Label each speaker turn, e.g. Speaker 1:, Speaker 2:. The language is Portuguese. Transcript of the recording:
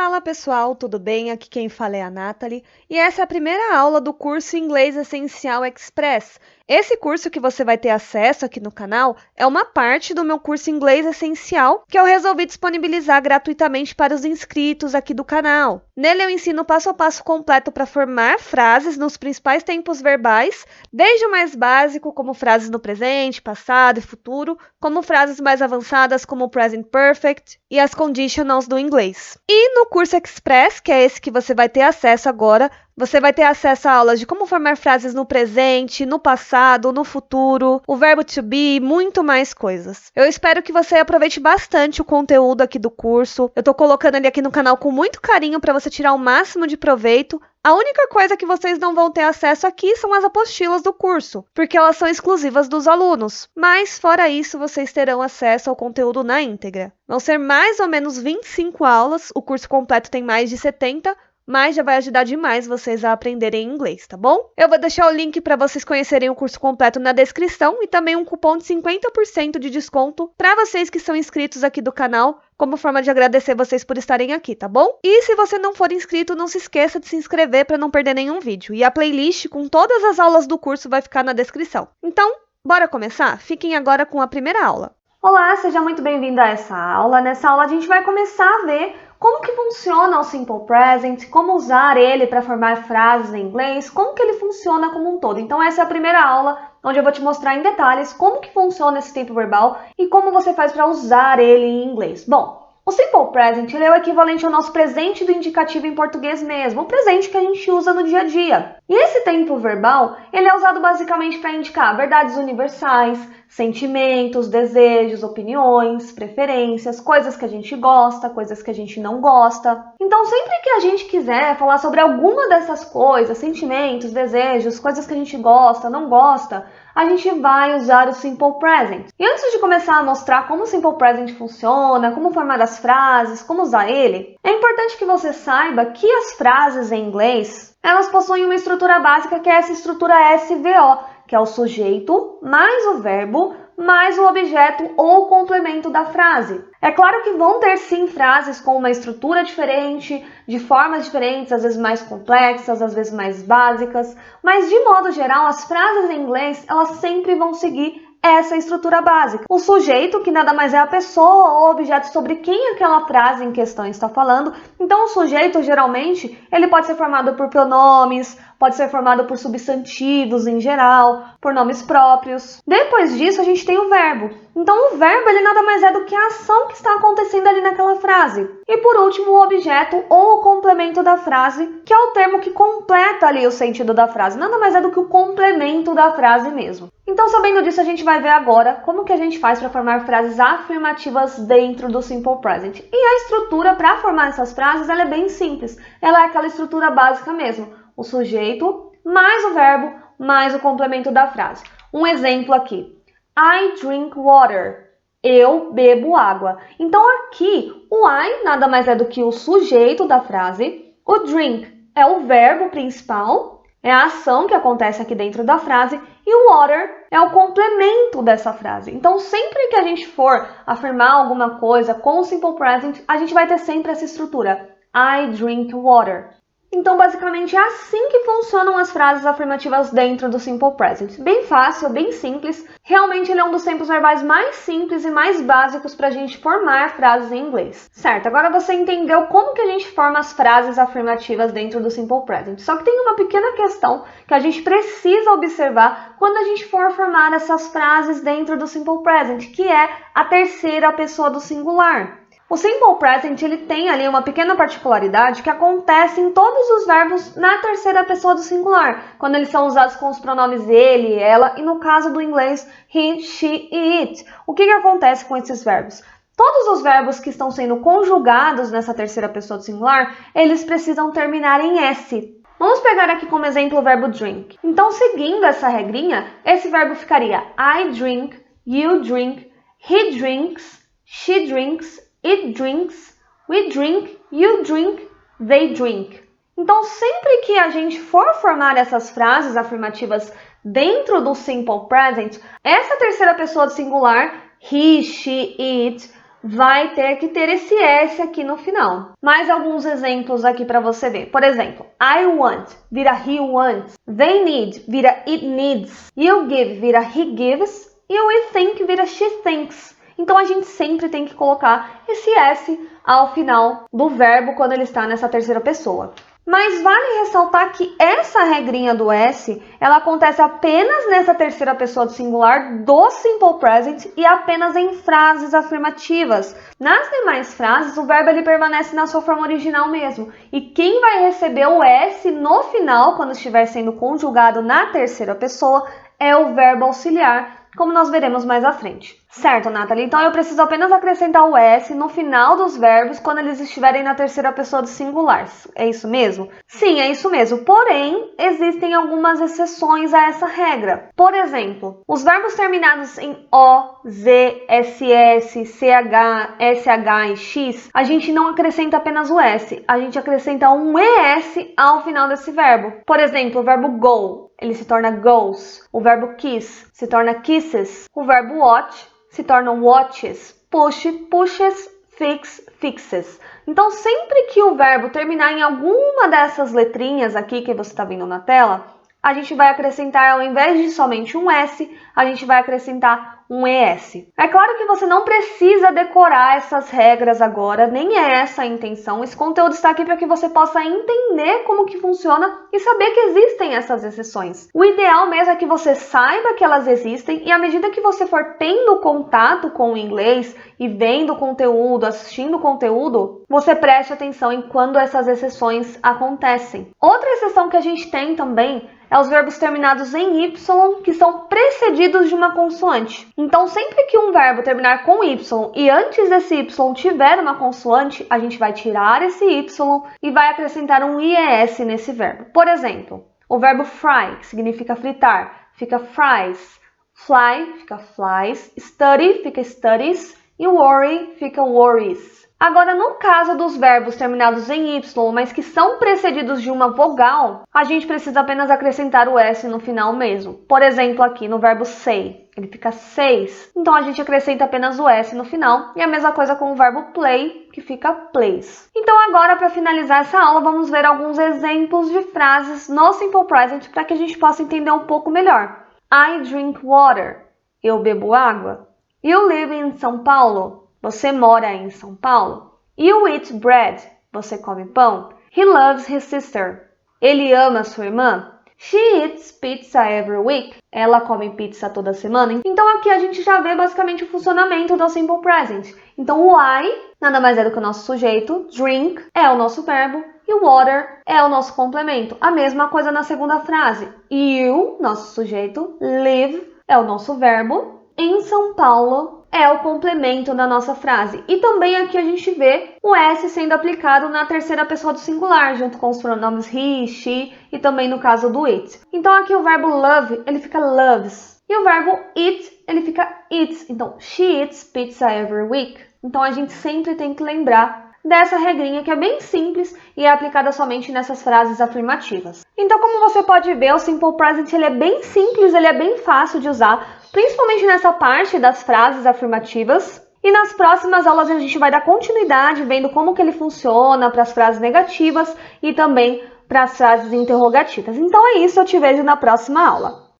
Speaker 1: Fala pessoal, tudo bem? Aqui quem fala é a Nathalie e essa é a primeira aula do curso Inglês Essencial Express. Esse curso que você vai ter acesso aqui no canal é uma parte do meu curso Inglês Essencial que eu resolvi disponibilizar gratuitamente para os inscritos aqui do canal. Nele eu ensino passo a passo completo para formar frases nos principais tempos verbais, desde o mais básico, como frases no presente, passado e futuro, como frases mais avançadas como o present perfect e as conditionals do inglês. E no curso Express, que é esse que você vai ter acesso agora, você vai ter acesso a aulas de como formar frases no presente, no passado, no futuro, o verbo to be e muito mais coisas. Eu espero que você aproveite bastante o conteúdo aqui do curso. Eu tô colocando ele aqui no canal com muito carinho para você tirar o máximo de proveito. A única coisa que vocês não vão ter acesso aqui são as apostilas do curso, porque elas são exclusivas dos alunos. Mas, fora isso, vocês terão acesso ao conteúdo na íntegra. Vão ser mais ou menos 25 aulas, o curso completo tem mais de 70, mas já vai ajudar demais vocês a aprenderem inglês, tá bom? Eu vou deixar o link para vocês conhecerem o curso completo na descrição e também um cupom de 50% de desconto para vocês que são inscritos aqui do canal, como forma de agradecer vocês por estarem aqui, tá bom? E se você não for inscrito, não se esqueça de se inscrever para não perder nenhum vídeo. E a playlist com todas as aulas do curso vai ficar na descrição. Então, bora começar? Fiquem agora com a primeira aula. Olá, seja muito bem-vindo a essa aula. Nessa aula a gente vai começar a ver como que funciona o Simple Present, como usar ele para formar frases em inglês, como que ele funciona como um todo. Então essa é a primeira aula, onde eu vou te mostrar em detalhes como que funciona esse tempo verbal e como você faz para usar ele em inglês. Bom, o Simple Present ele é o equivalente ao nosso presente do indicativo em português mesmo, o presente que a gente usa no dia a dia. E esse tempo verbal, ele é usado basicamente para indicar verdades universais, sentimentos, desejos, opiniões, preferências, coisas que a gente gosta, coisas que a gente não gosta. Então, sempre que a gente quiser falar sobre alguma dessas coisas, sentimentos, desejos, coisas que a gente gosta, não gosta, a gente vai usar o Simple Present. E antes de começar a mostrar como o Simple Present funciona, como formar as frases, como usar ele, é importante que você saiba que as frases em inglês, elas possuem uma estrutura básica que é essa estrutura SVO, que é o sujeito mais o verbo mais o objeto ou complemento da frase. É claro que vão ter sim frases com uma estrutura diferente, de formas diferentes, às vezes mais complexas, às vezes mais básicas, mas de modo geral as frases em inglês elas sempre vão seguir essa estrutura básica. O sujeito, que nada mais é a pessoa ou objeto sobre quem aquela frase em questão está falando. Então, o sujeito, geralmente, ele pode ser formado por pronomes, pode ser formado por substantivos em geral, por nomes próprios. Depois disso, a gente tem o verbo. Então, o verbo, ele nada mais é do que a ação que está acontecendo ali naquela frase. E, por último, o objeto ou o complemento da frase, que é o termo que completa ali o sentido da frase. Nada mais é do que o complemento da frase mesmo. Então, sabendo disso, a gente vai ver agora como que a gente faz para formar frases afirmativas dentro do Simple Present. E a estrutura para formar essas frases ela é bem simples. Ela é aquela estrutura básica mesmo. O sujeito, mais o verbo, mais o complemento da frase. Um exemplo aqui. I drink water. Eu bebo água. Então, aqui, o I nada mais é do que o sujeito da frase. O drink é o verbo principal. É a ação que acontece aqui dentro da frase e o water é o complemento dessa frase. Então, sempre que a gente for afirmar alguma coisa com o Simple Present, a gente vai ter sempre essa estrutura. I drink water. Então, basicamente, é assim que funcionam as frases afirmativas dentro do Simple Present. Bem fácil, bem simples. Realmente, ele é um dos tempos verbais mais simples e mais básicos para a gente formar frases em inglês. Certo, agora você entendeu como que a gente forma as frases afirmativas dentro do Simple Present. Só que tem uma pequena questão que a gente precisa observar quando a gente for formar essas frases dentro do Simple Present, que é a terceira pessoa do singular. O Simple Present ele tem ali uma pequena particularidade que acontece em todos os verbos na terceira pessoa do singular, quando eles são usados com os pronomes ele, ela e no caso do inglês he, she e it. O que acontece com esses verbos? Todos os verbos que estão sendo conjugados nessa terceira pessoa do singular, eles precisam terminar em S. Vamos pegar aqui como exemplo o verbo drink. Então, seguindo essa regrinha, esse verbo ficaria I drink, you drink, he drinks, she drinks, it drinks, we drink, you drink, they drink. Então, sempre que a gente for formar essas frases afirmativas dentro do Simple Present, essa terceira pessoa do singular, he, she, it, vai ter que ter esse S aqui no final. Mais alguns exemplos aqui para você ver. Por exemplo, I want vira he wants, they need vira it needs, you give vira he gives e we think vira she thinks. Então a gente sempre tem que colocar esse S ao final do verbo quando ele está nessa terceira pessoa. Mas vale ressaltar que essa regrinha do S, ela acontece apenas nessa terceira pessoa do singular do Simple Present e apenas em frases afirmativas. Nas demais frases, o verbo ele permanece na sua forma original mesmo. E quem vai receber o S no final, quando estiver sendo conjugado na terceira pessoa, é o verbo auxiliar, como nós veremos mais à frente. Certo, Nathalie? Então eu preciso apenas acrescentar o S no final dos verbos quando eles estiverem na terceira pessoa do singular. É isso mesmo? Sim, é isso mesmo. Porém, existem algumas exceções a essa regra. Por exemplo, os verbos terminados em O, Z, SS, CH, SH e X, a gente não acrescenta apenas o S, a gente acrescenta um ES ao final desse verbo. Por exemplo, o verbo go, ele se torna goes. O verbo kiss se torna kisses. O verbo watch se torna watches. Push, pushes. Fix, fixes. Então, sempre que o verbo terminar em alguma dessas letrinhas aqui que você está vendo na tela, a gente vai acrescentar, ao invés de somente um S, a gente vai acrescentar um ES. É claro que você não precisa decorar essas regras agora, nem é essa a intenção. Esse conteúdo está aqui para que você possa entender como que funciona e saber que existem essas exceções. O ideal mesmo é que você saiba que elas existem e à medida que você for tendo contato com o inglês e vendo conteúdo, assistindo conteúdo, você preste atenção em quando essas exceções acontecem. Outra exceção que a gente tem também é os verbos terminados em Y, que são precedidos de uma consoante. Então, sempre que um verbo terminar com Y e antes desse Y tiver uma consoante, a gente vai tirar esse Y e vai acrescentar um IES nesse verbo. Por exemplo, o verbo fry, que significa fritar, fica fries. Fly fica flies. Study fica studies. E worry fica worries. Agora, no caso dos verbos terminados em Y, mas que são precedidos de uma vogal, a gente precisa apenas acrescentar o S no final mesmo. Por exemplo, aqui no verbo say, ele fica says. Então, a gente acrescenta apenas o S no final. E a mesma coisa com o verbo play, que fica plays. Então, agora, para finalizar essa aula, vamos ver alguns exemplos de frases no Simple Present para que a gente possa entender um pouco melhor. I drink water. Eu bebo água. You live in São Paulo. Você mora em São Paulo. You eat bread. Você come pão. He loves his sister. Ele ama sua irmã. She eats pizza every week. Ela come pizza toda semana. Então aqui a gente já vê basicamente o funcionamento do Simple Present. Então o I nada mais é do que o nosso sujeito. Drink é o nosso verbo. E water é o nosso complemento. A mesma coisa na segunda frase. You, nosso sujeito. Live é o nosso verbo. Em São Paulo é o complemento da nossa frase. E também aqui a gente vê o S sendo aplicado na terceira pessoa do singular, junto com os pronomes he, she e também no caso do it. Então aqui o verbo love, ele fica loves. E o verbo eat, ele fica eats. Então, she eats pizza every week. Então a gente sempre tem que lembrar dessa regrinha que é bem simples e é aplicada somente nessas frases afirmativas. Então, como você pode ver, o Simple Present ele é bem simples, ele é bem fácil de usar, principalmente nessa parte das frases afirmativas. E nas próximas aulas a gente vai dar continuidade, vendo como que ele funciona para as frases negativas e também para as frases interrogativas. Então é isso, eu te vejo na próxima aula.